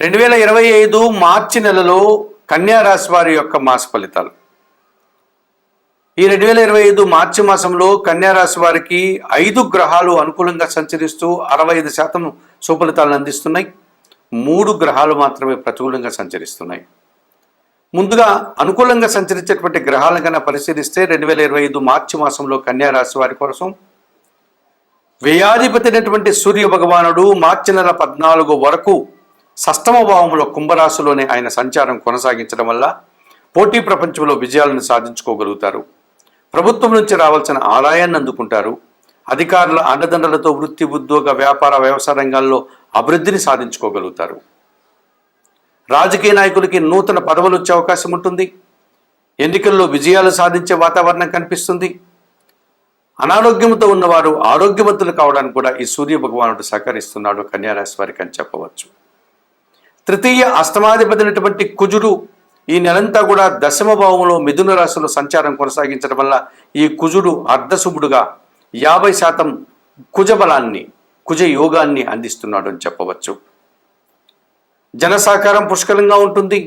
2025 మార్చి నెలలో కన్యా రాశి వారి యొక్క మాస ఫలితాలు. ఈ 2025 మార్చి మాసంలో కన్యా రాశి వారికి 5 గ్రహాలు అనుకూలంగా సంచరిస్తూ 65% సుఫలితాలను అందిస్తున్నాయి. 3 గ్రహాలు మాత్రమే ప్రతికూలంగా సంచరిస్తున్నాయి. ముందుగా అనుకూలంగా సంచరించేటువంటి గ్రహాలను కన్నా పరిశీలిస్తే 2025 మార్చి మాసంలో కన్యా రాశి వారి కోసం వ్యయాధిపతి అయినటువంటి సూర్య భగవానుడు మార్చి నెల 14 వరకు షష్టమ భావంలో కుంభరాశిలోనే ఆయన సంచారం కొనసాగించడం వల్ల పోటీ ప్రపంచంలో విజయాలను సాధించుకోగలుగుతారు. ప్రభుత్వం నుంచి రావాల్సిన ఆదాయాన్ని అందుకుంటారు. అధికారుల అండదండలతో వృత్తి, ఉద్యోగ, వ్యాపార, వ్యవసాయ రంగాల్లో అభివృద్ధిని సాధించుకోగలుగుతారు. రాజకీయ నాయకులకి నూతన పదవులు వచ్చే అవకాశం ఉంటుంది. ఎన్నికల్లో విజయాలు సాధించే వాతావరణం కనిపిస్తుంది. అనారోగ్యంతో ఉన్నవారు ఆరోగ్యవంతులు కావడానికి కూడా ఈ సూర్య భగవానుడు సహకరిస్తున్నాడు కన్యారాశి వారికి అని చెప్పవచ్చు. తృతీయ అష్టమాధిపతి అయినటువంటి కుజుడు ఈ నెలంతా కూడా దశమ భావంలో మిథున రాశిలో సంచారం కొనసాగించడం వల్ల ఈ కుజుడు అర్ధశుభుడుగా 50% కుజబలాన్ని, కుజ యోగాన్ని అందిస్తున్నాడు అని చెప్పవచ్చు. జన సహకారం పుష్కలంగా ఉంటుంది.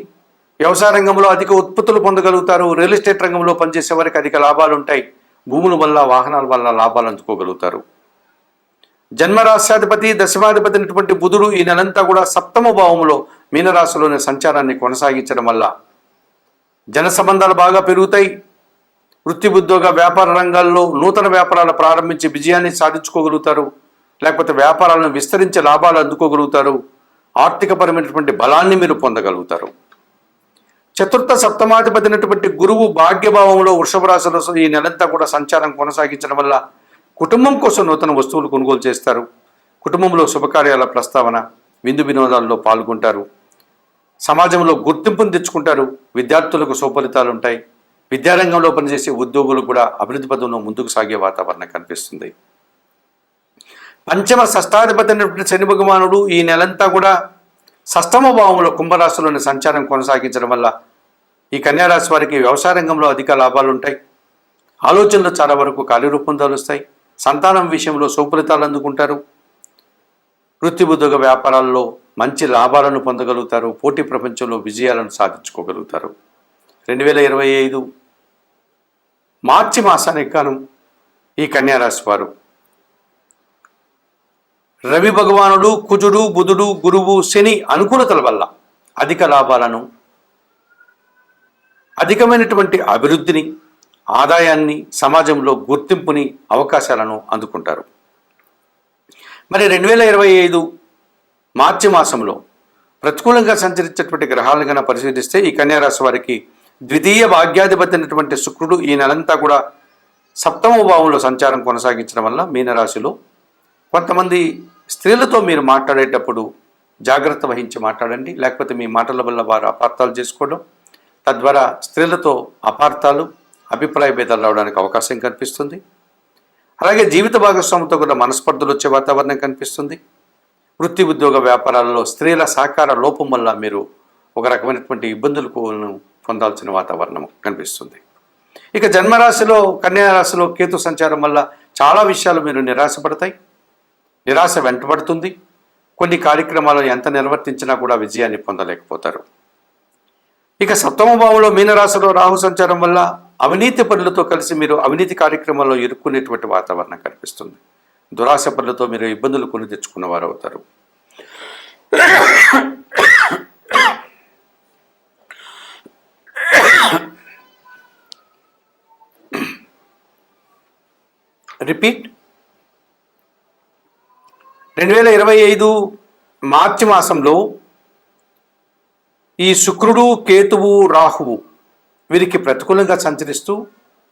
వ్యవసాయ రంగంలో అధిక ఉత్పత్తులు పొందగలుగుతారు. రియల్ ఎస్టేట్ రంగంలో పనిచేసే వారికి అధిక లాభాలు ఉంటాయి. భూముల వల్ల, వాహనాల వల్ల లాభాలు అందుకోగలుగుతారు. జన్మరాశ్యాధిపతి, దశమాధిపతి అయినటువంటి బుధుడు ఈ నెలంతా కూడా సప్తమ భావంలో మీనరాశిలోని సంచారాన్ని కొనసాగించడం వల్ల జన సంబంధాలు బాగా పెరుగుతాయి. వృత్తి, ఉద్యోగ, వ్యాపార రంగాల్లో నూతన వ్యాపారాలు ప్రారంభించి విజయాన్ని సాధించుకోగలుగుతారు. లేకపోతే వ్యాపారాలను విస్తరించి లాభాలు అందుకోగలుగుతారు. ఆర్థికపరమైనటువంటి బలాన్ని మీరు పొందగలుగుతారు. చతుర్థ సప్తమాధిపతి అయినటువంటి గురువు భాగ్యభావంలో వృషభ రాశిలో ఈ నెలంతా కూడా సంచారం కొనసాగించడం వల్ల కుటుంబం కోసం నూతన వస్తువులు కొనుగోలు చేస్తారు. కుటుంబంలో శుభకార్యాల ప్రస్తావన, విందు వినోదాల్లో పాల్గొంటారు. సమాజంలో గుర్తింపును తెచ్చుకుంటారు. విద్యార్థులకు సుఫలితాలు ఉంటాయి. విద్యారంగంలో పనిచేసే ఉద్యోగులు కూడా అభివృద్ధి పదంలో ముందుకు సాగే వాతావరణం కనిపిస్తుంది. పంచమ షష్టాధిపతి అయినటువంటి శని భగవానుడు ఈ నెలంతా కూడా షష్టమ భావంలో కుంభరాశిలోని సంచారం కొనసాగించడం వల్ల ఈ కన్యారాశి వారికి వ్యవసాయ రంగంలో అధిక లాభాలు ఉంటాయి. ఆలోచనలు చాలా వరకు కార్యరూపం దాలుస్తాయి. సంతానం విషయంలో సుఫలితాలు అందుకుంటారు. వృత్తి, ఉద్యోగ, వ్యాపారాల్లో మంచి లాభాలను పొందగలుగుతారు. పోటీ ప్రపంచంలో విజయాలను సాధించుకోగలుగుతారు. 2025 మార్చి మాసానికి గాను ఈ కన్యారాశి వారు రవి భగవానుడు, కుజుడు, బుధుడు, గురువు, శని అనుకూలతల వల్ల అధిక లాభాలను, అధికమైనటువంటి అభివృద్ధిని, ఆదాయాన్ని, సమాజంలో గుర్తింపుని, అవకాశాలను అందుకుంటారు. మరి 2025 మార్చి మాసంలో ప్రతికూలంగా సంచరించేటువంటి గ్రహాలను కన్నా పరిశీలిస్తే ఈ కన్యారాశి వారికి ద్వితీయ భాగ్యాధిపతి అయినటువంటి శుక్రుడు ఈ నెలంతా కూడా సప్తమ భావంలో సంచారం కొనసాగించడం వల్ల మీనరాశిలో కొంతమంది స్త్రీలతో మీరు మాట్లాడేటప్పుడు జాగ్రత్త వహించి మాట్లాడండి. లేకపోతే మీ మాటల వల్ల వారు అపార్థాలు చేసుకోవడం, తద్వారా స్త్రీలతో అపార్థాలు, అభిప్రాయ భేదాలు రావడానికి అవకాశం కనిపిస్తుంది. అలాగే జీవిత భాగస్వామితో కూడా మనస్పర్ధలు వచ్చే వాతావరణం కనిపిస్తుంది. వృత్తి, ఉద్యోగ, వ్యాపారాల్లో స్త్రీల సహకార లోపం వల్ల మీరు ఒక రకమైనటువంటి ఇబ్బందులకు పొందాల్సిన వాతావరణం కనిపిస్తుంది. ఇక జన్మరాశిలో కన్యారాశిలో కేతు సంచారం వల్ల చాలా విషయాలు మీరు నిరాశపడతాయి. నిరాశ వెంటబడుతుంది. కొన్ని కార్యక్రమాలను ఎంత నిర్వర్తించినా కూడా విజయాన్ని పొందలేకపోతారు. ఇక సప్తమ భావంలో మీనరాశిలో రాహు సంచారం వల్ల అవినీతి పనులతో కలిసి మీరు అవినీతి కార్యక్రమాల్లో ఇరుక్కునేటువంటి వాతావరణం కనిపిస్తుంది. దురాశ పనులతో మీరు ఇబ్బందులు కొని తెచ్చుకున్న వారు అవుతారు. రిపీట్ 2025 మార్చి మాసంలో ఈ శుక్రుడు, కేతువు, రాహువు వీరికి ప్రతికూలంగా సంచరిస్తూ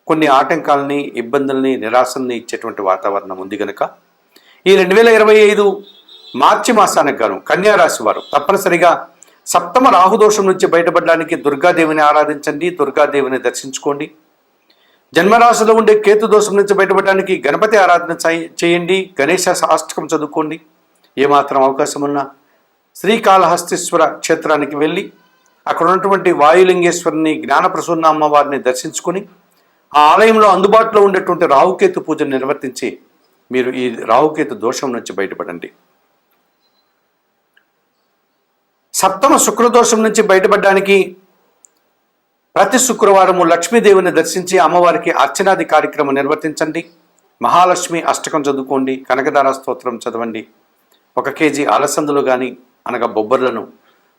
కొన్ని ఆటంకాలని, ఇబ్బందుల్ని, నిరాశల్ని ఇచ్చేటువంటి వాతావరణం ఉంది కనుక ఈ 2025 మార్చి మాసానికి గాను కన్యారాశి వారు తప్పనిసరిగా సప్తమ రాహుదోషం నుంచి బయటపడడానికి దుర్గాదేవిని ఆరాధించండి. దుర్గాదేవిని దర్శించుకోండి. జన్మరాశిలో ఉండే కేతు దోషం నుంచి బయటపడడానికి గణపతి ఆరాధన చేయండి. గణేశ అష్టకం చదువుకోండి. ఏమాత్రం అవకాశం ఉన్నా శ్రీకాళహస్తీశ్వర క్షేత్రానికి వెళ్ళి అక్కడ ఉన్నటువంటి వాయులింగేశ్వరిని, జ్ఞానప్రసూన్న అమ్మవారిని దర్శించుకుని ఆ ఆలయంలో అందుబాటులో ఉండేటువంటి రాహుకేతు పూజను నిర్వర్తించి మీరు ఈ రాహుకేతు దోషం నుంచి బయటపడండి. సప్తమ శుక్రదోషం నుంచి బయటపడడానికి ప్రతి శుక్రవారము లక్ష్మీదేవిని దర్శించి అమ్మవారికి అర్చనాది కార్యక్రమం నిర్వర్తించండి. మహాలక్ష్మి అష్టకం చదువుకోండి, కనకదార స్తోత్రం చదవండి. 1 కేజీ అలసందులు కానీ అనగా బొబ్బర్లను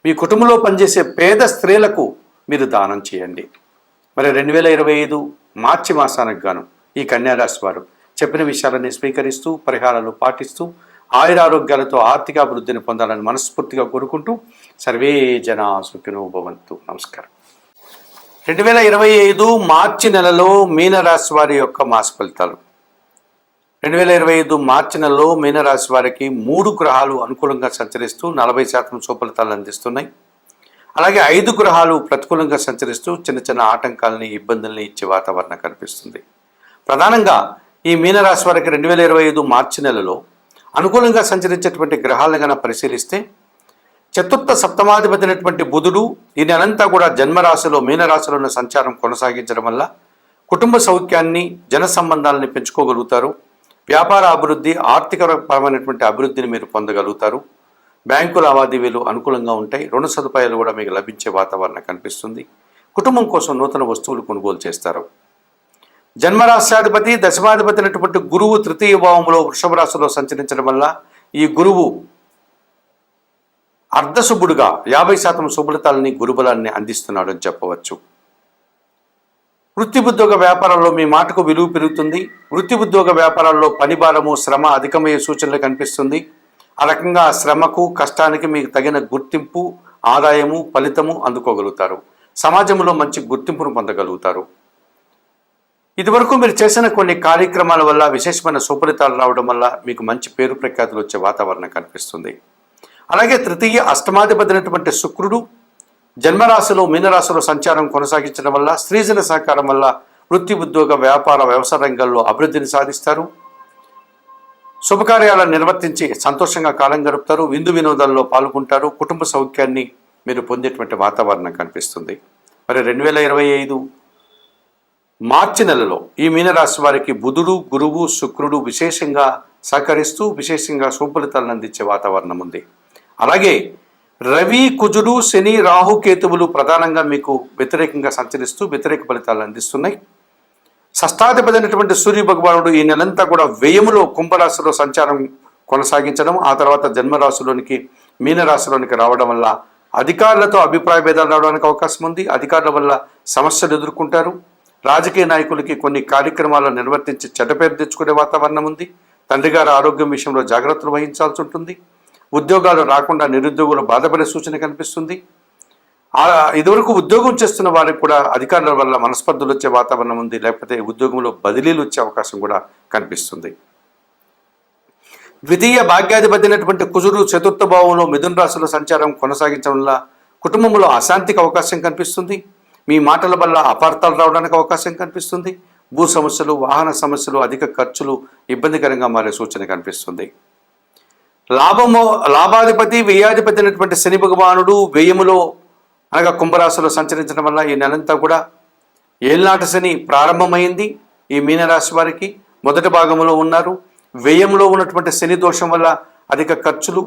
మీ కుటుంబంలో పనిచేసే పేద స్త్రీలకు మీరు దానం చేయండి. మరి 2025 మార్చి మాసానికి గాను ఈ కన్యారాశి వారు చెప్పిన విషయాలని స్వీకరిస్తూ పరిహారాలు పాటిస్తూ ఆయురారోగ్యాలతో ఆర్థిక అభివృద్ధిని పొందాలని మనస్ఫూర్తిగా కోరుకుంటూ సర్వే జనా సుఖినో భవంతు. నమస్కారం. 2025 మార్చి నెలలో మీనరాశి వారి యొక్క మాస ఫలితాలు. 2025 మార్చి నెలలో మీనరాశి వారికి 3 గ్రహాలు అనుకూలంగా సంచరిస్తూ 40% శుభఫలితాలను అందిస్తున్నాయి. అలాగే 5 గ్రహాలు ప్రతికూలంగా సంచరిస్తూ చిన్న చిన్న ఆటంకాలని ఇబ్బందుల్ని ఇచ్చే వాతావరణం కనిపిస్తుంది. ప్రధానంగా ఈ మీనరాశి వారికి 2025 మార్చి నెలలో అనుకూలంగా సంచరించేటువంటి గ్రహాలను కనుక పరిశీలిస్తే చతుర్థ సప్తమాధిపతి అయినటువంటి బుధుడు ఈ నెలంతా కూడా జన్మరాశిలో మీనరాశిలో ఉన్న సంచారం కొనసాగించడం వల్ల కుటుంబ సౌఖ్యాన్ని జన సంబంధాలని పెంచుకోగలుగుతారు. వ్యాపార అభివృద్ధి ఆర్థికపరమైనటువంటి అభివృద్ధిని మీరు పొందగలుగుతారు. బ్యాంకు లావాదేవీలు అనుకూలంగా ఉంటాయి. రుణ సదుపాయాలు కూడా మీకు లభించే వాతావరణం కనిపిస్తుంది. కుటుంబం కోసం నూతన వస్తువులు కొనుగోలు చేస్తారు. జన్మరాశ్యాధిపతి దశమాధిపతి అయినటువంటి గురువు 3వ భావంలో వృషభ రాశిలో సంచరించడం వల్ల ఈ గురువు అర్ధశుభుడుగా 50% శుభఫలితాలని గురుబలాన్ని అందిస్తున్నాడు అని చెప్పవచ్చు. వృత్తి ఉద్యోగ వ్యాపారాల్లో మీ మాటకు విలువ పెరుగుతుంది. వృత్తి ఉద్యోగ వ్యాపారాల్లో పని భారము శ్రమ అధికమయ్యే సూచనలు కనిపిస్తుంది. ఆ రకంగా శ్రమకు కష్టానికి మీకు తగిన గుర్తింపు ఆదాయము ఫలితము అందుకోగలుగుతారు. సమాజంలో మంచి గుర్తింపును పొందగలుగుతారు. ఇదివరకు మీరు చేసిన కొన్ని కార్యక్రమాల వల్ల విశేషమైన సుఫలితాలు రావడం వల్ల మీకు మంచి పేరు ప్రఖ్యాతులు వచ్చే వాతావరణం కనిపిస్తుంది. అలాగే 3వ అష్టమాధిపతి అయినటువంటి శుక్రుడు జన్మరాశిలో మీనరాశిలో సంచారం కొనసాగించడం వల్ల స్త్రీజన సహకారం వల్ల వృత్తి ఉద్యోగ వ్యాపార వ్యవసాయ రంగాల్లో అభివృద్ధిని సాధిస్తారు. శుభకార్యాలను నిర్వర్తించి సంతోషంగా కాలం గడుపుతారు. విందు వినోదాల్లో పాల్గొంటారు. కుటుంబ సౌఖ్యాన్ని మీరు పొందేటువంటి వాతావరణం కనిపిస్తుంది. మరి 2025 మార్చి నెలలో ఈ మీనరాశి వారికి బుధుడు గురువు శుక్రుడు విశేషంగా సహకరిస్తూ విశేషంగా శుభఫలితాలను అందించే వాతావరణం ఉంది. అలాగే రవి కుజుడు శని రాహు కేతువులు ప్రధానంగా మీకు వ్యతిరేకంగా సంచరిస్తూ వ్యతిరేక ఫలితాలను అందిస్తున్నాయి. షష్టాధిపతి అయినటువంటి సూర్య భగవానుడు ఈ నెలంతా కూడా వ్యయములో కుంభరాశిలో సంచారం కొనసాగించడం, ఆ తర్వాత జన్మరాశిలోనికి మీనరాశిలోనికి రావడం వల్ల అధికారులతో అభిప్రాయ భేదాలు రావడానికి అవకాశం ఉంది. అధికారుల వల్ల సమస్యలు ఎదుర్కొంటారు. రాజకీయ నాయకులకి కొన్ని కార్యక్రమాలను నిర్వర్తించి చెడ్డపేరు తెచ్చుకునే వాతావరణం ఉంది. తండ్రి గారి ఆరోగ్యం విషయంలో జాగ్రత్తలు వహించాల్సి ఉంటుంది. ఉద్యోగాలు రాకుండా నిరుద్యోగులు బాధపడే సూచన కనిపిస్తుంది. ఇదివరకు ఉద్యోగం చేస్తున్న వారికి కూడా అధికారుల వల్ల మనస్పర్ధలు వచ్చే వాతావరణం ఉంది. లేకపోతే ఉద్యోగంలో బదిలీలు వచ్చే అవకాశం కూడా కనిపిస్తుంది. ద్వితీయ భాగ్యాధిపతి అయినటువంటి కుజుడు 4వ భావంలో మిథున రాశిలో సంచారం కొనసాగించడం వల్ల కుటుంబంలో అశాంతికి అవకాశం కనిపిస్తుంది. మీ మాటల వల్ల అపార్థాలు రావడానికి అవకాశం కనిపిస్తుంది. భూ సమస్యలు వాహన సమస్యలు అధిక ఖర్చులు ఇబ్బందికరంగా మారే సూచన కనిపిస్తుంది. లాభాధిపతి వ్యయాధిపతి అయినటువంటి శని భగవానుడు వ్యయములో అనగా కుంభరాశిలో సంచరించడం వల్ల ఈ నెలంతా కూడా ఏళ్నాటి శని ప్రారంభమైంది. ఈ మీనరాశి వారికి మొదటి భాగంలో ఉన్నారు. వ్యయంలో ఉన్నటువంటి శని దోషం వల్ల అధిక ఖర్చులు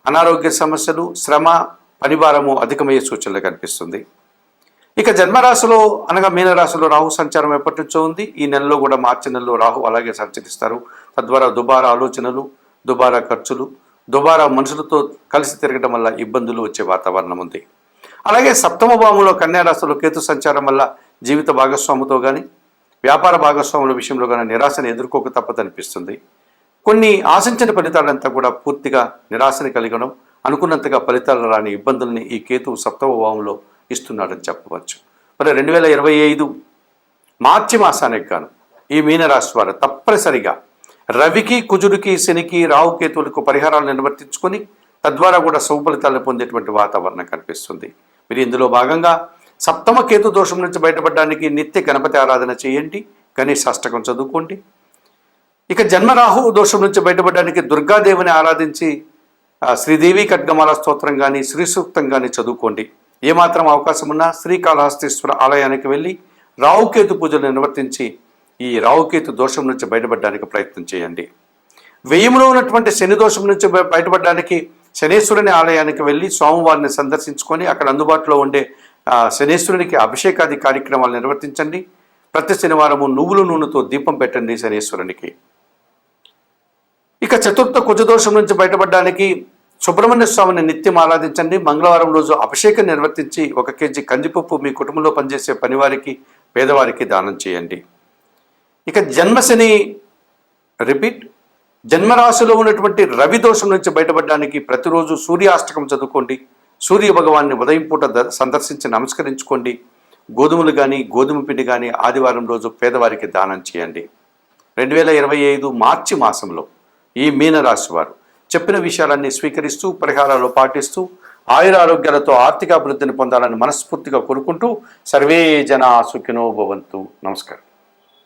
అనారోగ్య సమస్యలు శ్రమ పనిభారము అధికమయ్యే సూచనలు కనిపిస్తుంది. ఇక జన్మరాశిలో అనగా మీనరాశిలో రాహు సంచారం ఎప్పటి నుంచో ఉంది. ఈ నెలలో కూడా మార్చి నెలలో రాహు అలాగే సంచరిస్తారు. తద్వారా దుబారా ఆలోచనలు దుబారా ఖర్చులు దుబారా మనుషులతో కలిసి తిరగడం వల్ల ఇబ్బందులు వచ్చే వాతావరణం ఉంది. అలాగే 7వ భావంలో కన్యారాశిలో కేతు సంచారం వల్ల జీవిత భాగస్వామితో కానీ వ్యాపార భాగస్వాముల విషయంలో కానీ నిరాశను ఎదుర్కోక తప్పదనిపిస్తుంది. కొన్ని ఆశించిన ఫలితాలంతా కూడా పూర్తిగా నిరాశని కలిగడం, అనుకున్నంతగా ఫలితాలు రాని ఇబ్బందుల్ని ఈ కేతు 7వ భావంలో ఇస్తున్నాడని చెప్పవచ్చు. మరి 2025 మార్చి మాసానికి గాను ఈ మీనరాశి వారు తప్పనిసరిగా రవికి కుజుడికి శనికి రాహుకేతువులకు పరిహారాలు నిర్వర్తించుకొని తద్వారా కూడా శుభఫలితాలను పొందేటువంటి వాతావరణం కనిపిస్తుంది. మీరు ఇందులో భాగంగా 7వ కేతు దోషం నుంచి బయటపడడానికి నిత్య గణపతి ఆరాధన చేయండి. గణేశ అష్టకం చదువుకోండి. ఇక జన్మరాహు దోషం నుంచి బయటపడడానికి దుర్గాదేవిని ఆరాధించి శ్రీదేవి ఖడ్గమాల స్తోత్రం కానీ శ్రీ సూక్తం కానీ చదువుకోండి. ఏమాత్రం అవకాశం ఉన్నా శ్రీకాళహస్తీశ్వర ఆలయానికి వెళ్ళి రాహుకేతు పూజలు నిర్వర్తించి ఈ రాహుకేతు దోషం నుంచి బయటపడడానికి ప్రయత్నం చేయండి. వ్యయంలో ఉన్నటువంటి శని దోషం నుంచి బయటపడడానికి శనేశ్వరుని ఆలయానికి వెళ్ళి స్వామివారిని సందర్శించుకొని అక్కడ అందుబాటులో ఉండే శనేశ్వరునికి అభిషేకాది కార్యక్రమాలు నిర్వర్తించండి. ప్రతి శనివారము నువ్వుల నూనెతో దీపం పెట్టండి శనేశ్వరునికి. ఇక చతుర్థ కుజదోషం నుంచి బయటపడడానికి సుబ్రహ్మణ్య స్వామిని నిత్యం ఆరాధించండి. మంగళవారం రోజు అభిషేకం నిర్వర్తించి 1 కేజీ కందిపప్పు మీ కుటుంబంలో పనిచేసే పనివారికి పేదవారికి దానం చేయండి. ఇక జన్మశని జన్మరాశిలో ఉన్నటువంటి రవి దోషం నుంచి బయటపడడానికి ప్రతిరోజు సూర్యాష్టకం చదువుకోండి. సూర్య భగవాన్ని ఉదయం పూట సందర్శించి నమస్కరించుకోండి. గోధుమలు కానీ గోధుమ పిండి కానీ ఆదివారం రోజు పేదవారికి దానం చేయండి. 2025 మార్చి మాసంలో ఈ మీనరాశి వారు చెప్పిన విషయాలన్నీ స్వీకరిస్తూ పరిహారాలు పాటిస్తూ ఆయురారోగ్యాలతో ఆర్థిక అభివృద్ధిని పొందాలని మనస్ఫూర్తిగా కోరుకుంటూ సర్వే జనా సుఖినో భవంతు. నమస్కారం.